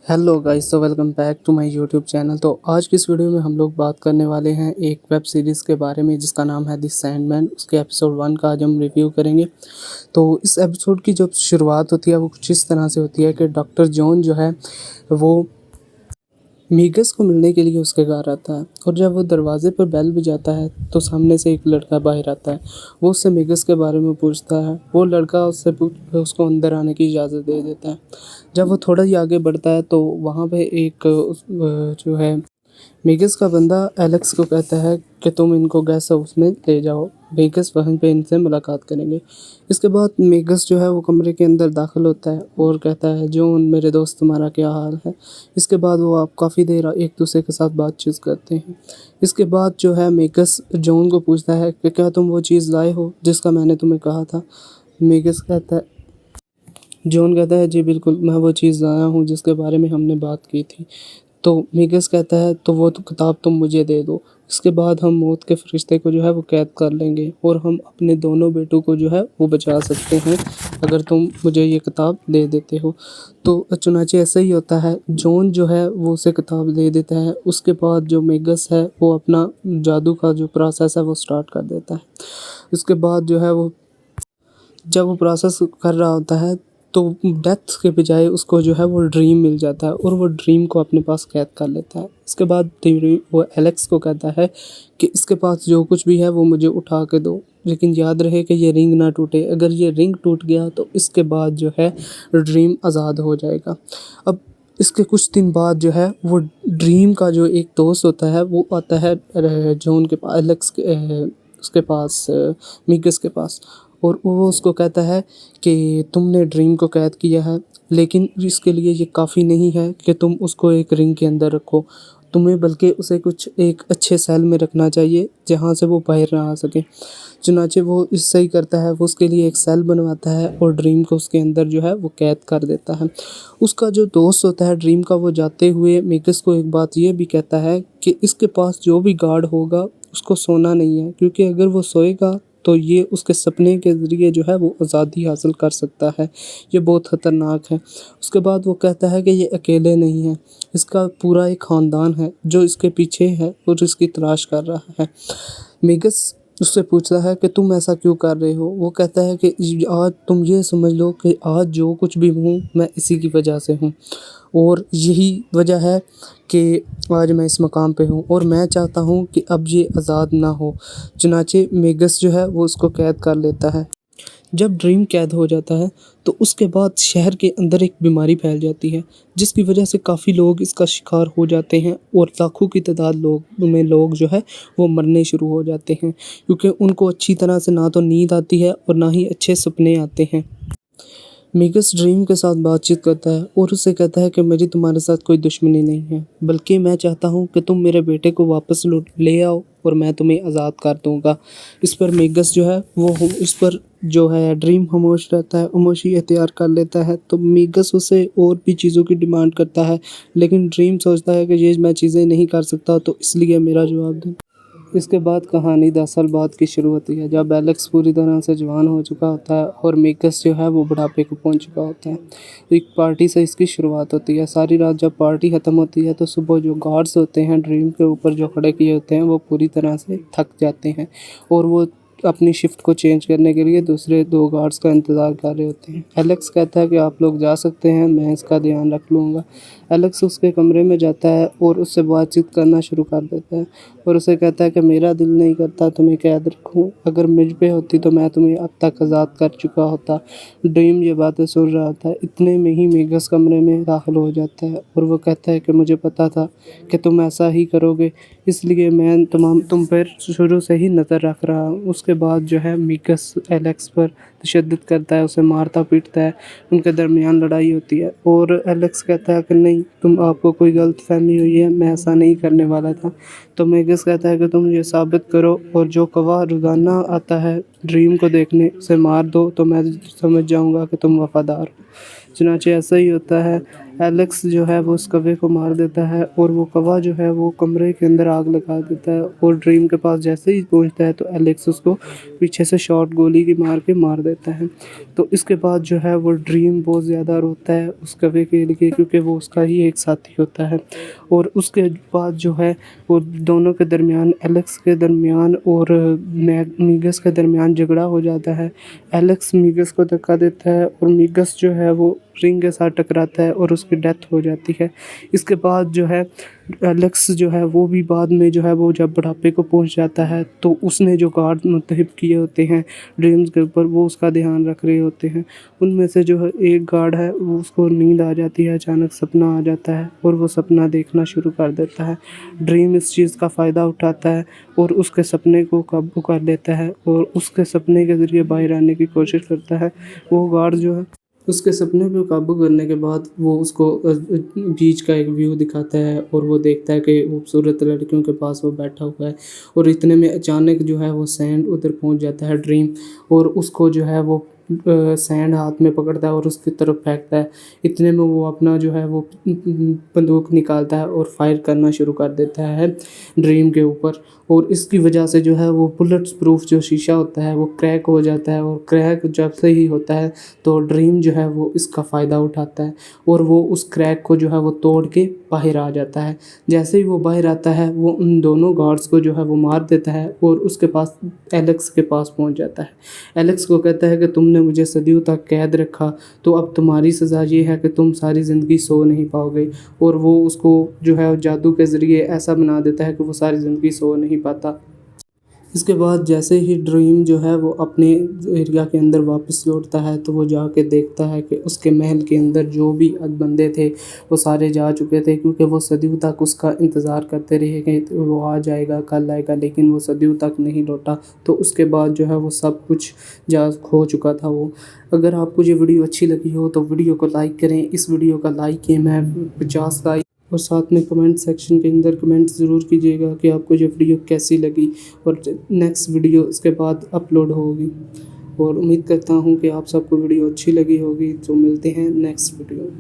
Hello guys, तो welcome back to my YouTube channel. तो आज की इस वीडियो में हम लोग बात करने वाले हैं एक वेब सीरीज़ के बारे में जिसका नाम है द सैंडमैन। उसके एपिसोड 1 का आज हम रिव्यू करेंगे। तो इस एपिसोड की जो शुरुआत होती है वो कुछ इस तरह से होती है कि डॉक्टर जॉन जो है वो मीगस को मिलने के लिए उसके घर आता है, और जब वो दरवाजे पर बेल बजाता है तो सामने से एक लड़का बाहर आता है। वो उससे मीगस के बारे में पूछता है। वो लड़का उसको अंदर आने की इजाज़त दे देता है। जब वो थोड़ा ही आगे बढ़ता है तो वहाँ पे एक जो है मेगस का बंदा एलेक्स को कहता है कि तुम इनको गेस्ट हाउस में ले जाओ, मेगस वहीं पे इनसे मुलाकात करेंगे। इसके बाद मेगस जो है वो कमरे के अंदर दाखिल होता है और कहता है, जॉन मेरे दोस्त तुम्हारा क्या हाल है। इसके बाद वो आप काफ़ी देर एक दूसरे के साथ बातचीत करते हैं। इसके बाद जो है मेगस जॉन को पूछता है कि क्या तुम वो चीज़ लाए हो जिसका मैंने तुम्हें कहा था। मेगस कहता है जॉन कहता है, जी बिल्कुल, मैं वो चीज़ लाया हूँ जिसके बारे में हमने बात की थी। तो मेगस कहता है, तो वो तो किताब तुम मुझे दे दो। इसके बाद हम मौत के फरिश्ते को जो है वो कैद कर लेंगे और हम अपने दोनों बेटों को जो है वो बचा सकते हैं अगर तुम मुझे ये किताब दे देते हो। तो चुनाचे ऐसा ही होता है। जॉन जो है वो उसे किताब दे देता है। उसके बाद जो मेगस है वो अपना जादू का जो प्रोसेस है वो स्टार्ट कर देता है। उसके बाद जो है वो जब वो प्रोसेस कर रहा होता है तो डेथ के बजाय उसको जो है वो ड्रीम मिल जाता है और वो ड्रीम को अपने पास कैद कर लेता है। इसके बाद वो एलेक्स को कहता है कि इसके पास जो कुछ भी है वो मुझे उठा के दो, लेकिन याद रहे कि ये रिंग ना टूटे। अगर ये रिंग टूट गया तो इसके बाद जो है ड्रीम आज़ाद हो जाएगा। अब इसके कुछ दिन बाद जो है वो ड्रीम का जो एक दोस्त होता है वो आता है जॉन के पास, उसके पास, मिगस के पास। और वो उसको कहता है कि तुमने ड्रीम को कैद किया है, लेकिन इसके लिए ये काफ़ी नहीं है कि तुम उसको एक रिंग के अंदर रखो। तुम्हें बल्कि उसे कुछ एक अच्छे सेल में रखना चाहिए जहाँ से वो बाहर ना आ सके। चुनाचे वो इससे ही करता है, वो उसके लिए एक सेल बनवाता है और ड्रीम को उसके अंदर जो है वो कैद कर देता है। उसका जो दोस्त होता है ड्रीम का, वो जाते हुए मेगस को एक बात ये भी कहता है कि इसके पास जो भी गार्ड होगा उसको सोना नहीं है, क्योंकि अगर वो सोएगा तो ये उसके सपने के ज़रिए जो है वो आज़ादी हासिल कर सकता है। ये बहुत ख़तरनाक है। उसके बाद वो कहता है कि ये अकेले नहीं है, इसका पूरा एक ख़ानदान है जो इसके पीछे है और इसकी तलाश कर रहा है। मेगस उससे पूछता है कि तुम ऐसा क्यों कर रहे हो। वो कहता है कि आज तुम ये समझ लो कि आज जो कुछ भी हूँ मैं इसी की वजह से हूँ, और यही वजह है कि आज मैं इस मकाम पे हूँ और मैं चाहता हूँ कि अब ये आज़ाद ना हो। चुनाचे मेगस जो है वो उसको कैद कर लेता है। जब ड्रीम कैद हो जाता है तो उसके बाद शहर के अंदर एक बीमारी फैल जाती है जिसकी वजह से काफ़ी लोग इसका शिकार हो जाते हैं और लाखों की तादाद लोग जो है वो मरने शुरू हो जाते हैं, क्योंकि उनको अच्छी तरह से ना तो नींद आती है और ना ही अच्छे सपने आते हैं। मेगस ड्रीम के साथ बातचीत करता है और उससे कहता है कि मेरी तुम्हारे साथ कोई दुश्मनी नहीं है, बल्कि मैं चाहता हूँ कि तुम मेरे बेटे को वापस लौट ले आओ और मैं तुम्हें आज़ाद कर दूँगा। इस पर मेगस जो है वो इस पर जो है ड्रीम खामोश रहता है, खामोशी इख्तियार कर लेता है। तो मेगस उसे और भी चीज़ों की डिमांड करता है, लेकिन ड्रीम सोचता है कि ये मैं चीज़ें नहीं कर सकता, तो इसलिए मेरा जवाब दे। इसके बाद कहानी 10 साल बाद की शुरू होती है, जब एलेक्स पूरी तरह से जवान हो चुका होता है और मेगस जो है वो बुढ़ापे को पहुंच चुका होता है। तो एक पार्टी से इसकी शुरुआत होती है। सारी रात जब पार्टी ख़त्म होती है तो सुबह जो गार्ड्स होते हैं ड्रीम के ऊपर जो खड़े किए होते हैं वो पूरी तरह से थक जाते हैं और वो अपनी शिफ्ट को चेंज करने के लिए दूसरे 2 गार्ड्स का इंतज़ार कर रहे होते हैं। एलेक्स कहता है कि आप लोग जा सकते हैं, मैं इसका ध्यान रख लूँगा। एलेक्स उसके कमरे में जाता है और उससे बातचीत करना शुरू कर देता है और उसे कहता है कि मेरा दिल नहीं करता तुम्हें कैद रखूं, अगर मुझ पे होती तो मैं तुम्हें अब तक आज़ाद कर चुका होता। ड्रीम ये बातें सुन रहा था। इतने में ही मेगस कमरे में दाखिल हो जाता है और वो कहता है कि मुझे पता था कि तुम ऐसा ही करोगे, इसलिए मैं तुम पर शुरू से ही नज़र रख रहा हूँ। उसके बाद जो है मेगस एलेक्स पर तशद्दुद करता है, उसे मारता पीटता है। उनके दरमियान लड़ाई होती है और एलेक्स कहता है कि नहीं, आपको कोई गलतफहमी हुई है, मैं ऐसा नहीं करने वाला था। तो मेगस कहता है कि तुम ये साबित करो और जो गवाह रोज़ाना आता है ड्रीम को देखने उसे मार दो, तो मैं समझ जाऊंगा कि तुम वफ़ादार हो। चुनांचे ऐसा ही होता है। एलेक्स जो है वो उस कौवे को मार देता है और वो कौवा जो है वो कमरे के अंदर आग लगा देता है और ड्रीम के पास जैसे ही पहुंचता है तो एलेक्स उसको पीछे से शॉट गोली की मार के मार देता है। तो इसके बाद जो है वो ड्रीम बहुत ज़्यादा रोता है उस कौवे के लिए, क्योंकि वो उसका ही एक साथी होता है। और उसके बाद जो है वो दोनों के दरमियान, एलेक्स के दरमियान और मीगस के दरमियान झगड़ा हो जाता है। एलेक्स मीगस को धक्का देता है और मीगस जो है वो रिंग के साथ टकराता है और उसकी डेथ हो जाती है। इसके बाद जो है एलेक्स जो है वो भी बाद में जो है वो जब बुढ़ापे को पहुंच जाता है तो उसने जो गार्ड मुतहिब किए होते हैं ड्रीम्स के ऊपर, वो उसका ध्यान रख रहे होते हैं। उनमें से जो है एक गार्ड है वो, उसको नींद आ जाती है, अचानक सपना आ जाता है और वो सपना देखना शुरू कर देता है। ड्रीम इस चीज़ का फ़ायदा उठाता है और उसके सपने को काबू कर लेता है और उसके सपने के ज़रिए बाहर आने की कोशिश करता है। वो गार्ड जो है उसके सपने पे काबू करने के बाद वो उसको बीच का एक व्यू दिखाता है और वो देखता है कि खूबसूरत लड़कियों के पास वो बैठा हुआ है। और इतने में अचानक जो है वो सैंड उधर पहुंच जाता है ड्रीम, और उसको जो है वो सैंड हाथ में पकड़ता है और उसकी तरफ फेंकता है। इतने में वो अपना जो है वो बंदूक निकालता है और फायर करना शुरू कर देता है ड्रीम के ऊपर। और इसकी वजह से जो है वो बुलेट प्रूफ जो शीशा होता है वो क्रैक हो जाता है, और क्रैक जब से ही होता है तो ड्रीम जो है वो इसका फ़ायदा उठाता है और वो उस क्रैक को जो है वो तोड़ के बाहर आ जाता है। जैसे ही वो बाहर आता है वो उन दोनों गार्ड्स को जो है वो मार देता है और उसके पास, एलेक्स के पास पहुंच जाता है। एलेक्स को कहता है कि तुमने मुझे सदियों तक कैद रखा, तो अब तुम्हारी सज़ा ये है कि तुम सारी ज़िंदगी सो नहीं पाओगे। और वो उसको जो है जादू के ज़रिए ऐसा बना देता है कि वो सारी ज़िंदगी सो नहीं पाता। इसके बाद जैसे ही ड्रीम जो है वो अपने एरिया के अंदर वापस लौटता है तो वो जाके देखता है कि उसके महल के अंदर जो भी बंदे थे वो सारे जा चुके थे, क्योंकि वो सदियों तक उसका इंतज़ार करते रहे कि वो आ जाएगा, कल आएगा, लेकिन वो सदियों तक नहीं लौटा। तो उसके बाद जो है वो सब कुछ जा खो चुका था वो। अगर आपको ये वीडियो अच्छी लगी हो तो वीडियो को लाइक करें। इस वीडियो का लाइक एम है 50 लाइक, और साथ में कमेंट सेक्शन के अंदर कमेंट ज़रूर कीजिएगा कि आपको ये वीडियो कैसी लगी, और नेक्स्ट वीडियो इसके बाद अपलोड होगी। और उम्मीद करता हूँ कि आप सबको वीडियो अच्छी लगी होगी। तो मिलते हैं नेक्स्ट वीडियो में।